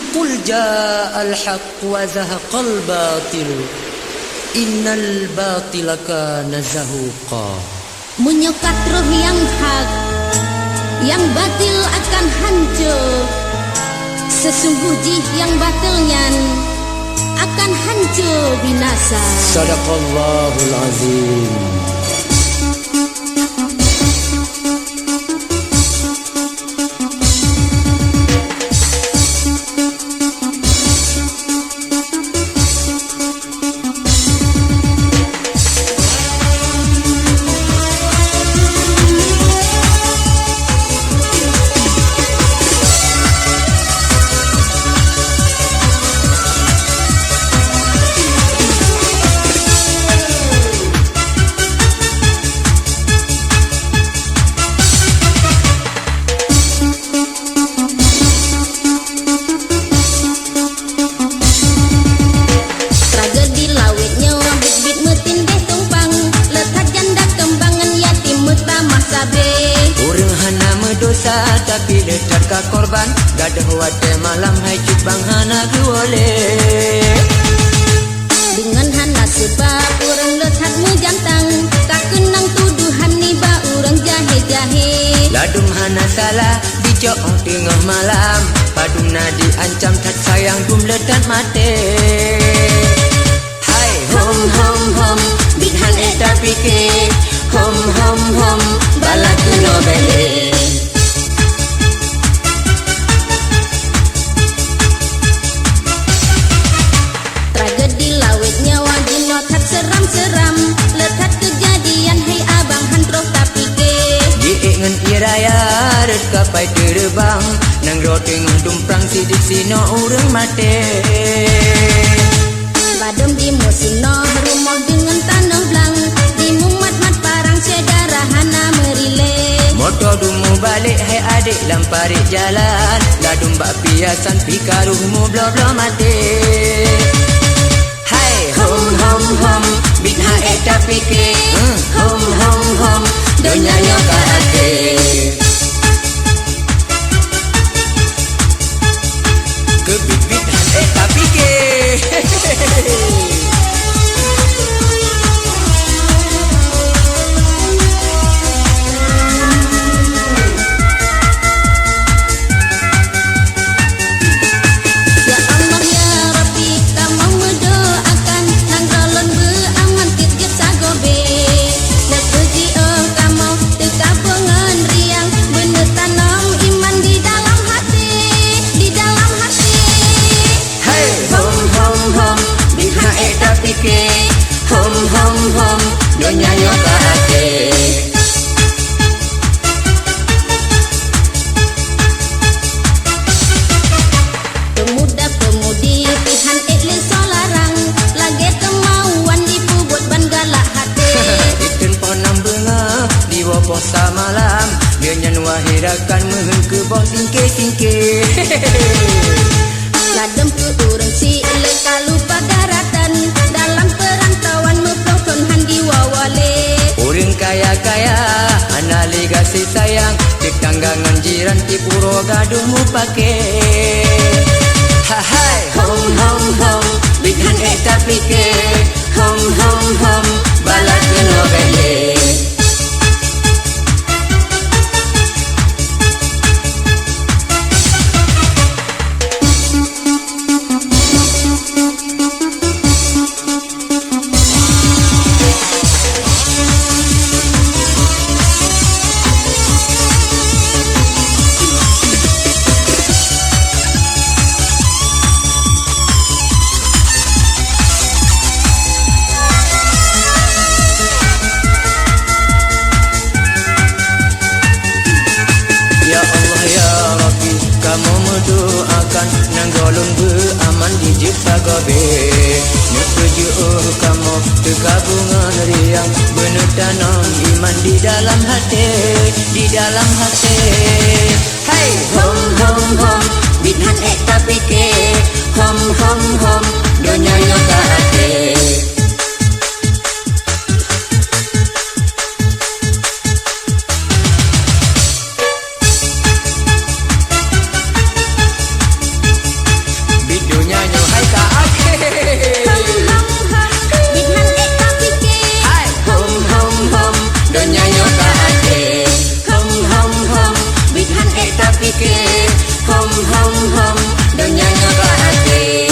Qul ja'al haqq wa zahaqal batil innal batila kana zahuqa. Menyokat roh yang hak, yang batil akan hancur. Sesungguh jih yang batilnya akan hancur binasa. Sadaqallahul azim. Tapi letak ka korban gadah wate malam hai cubang hana guole. Dengan hana sebab orang letak mujantang tak kenang tuduhan niba orang jahe-jahe. Ladum hana salah dicoong tengah malam padung nadi ancam tak sayang dum letak mate. Hai hom hom hom bidhan eta pikir hom hom hom balak nobele. Seram-seram letak kejadian hai abang hantroh tapi ke diingan iraya red kapai terbang nang ro tengah dumprang sidik sino urang mate. Badem di musino rumah dengan tanah blang di mumat-mat parang sedara hana merile. Motor dumu balik hai adik lamparik jalan ladum bak piasan pikaruhmu blo-blo mate. Hom hom hom bidha eta pikir hom hom hom dunia nyoka ake. Ke bidha eta pikir. Hom hom hom dunia nyoka ake. Pemuda-pemudi pihan ekle solarang lagi kemauan dipubuat ban galak hati. Ikan ponang benga di wopoh samalam dia nyan wahirakan mehen ke boh singke-singke. Ladem ke urang si leka lupa daratan dalam perantauan mepokon handi wawale. Urang kaya-kaya anali kasih sayang cek tanggangan jiran ti puro gaduhmu pake. Hai hom hom hom bidhan eta pikir hom hom hom balak nobele. Kamu mendoakan nang golong beraman di jepta gobe. Nyukuju kamu tegabungan riang bener tanam iman di dalam hati, di dalam hati. Hai hom hom hom bidhan eta pikir hom hom hom dunia nyoka ake. fikir. Hom hom hom, donyanya bahagia.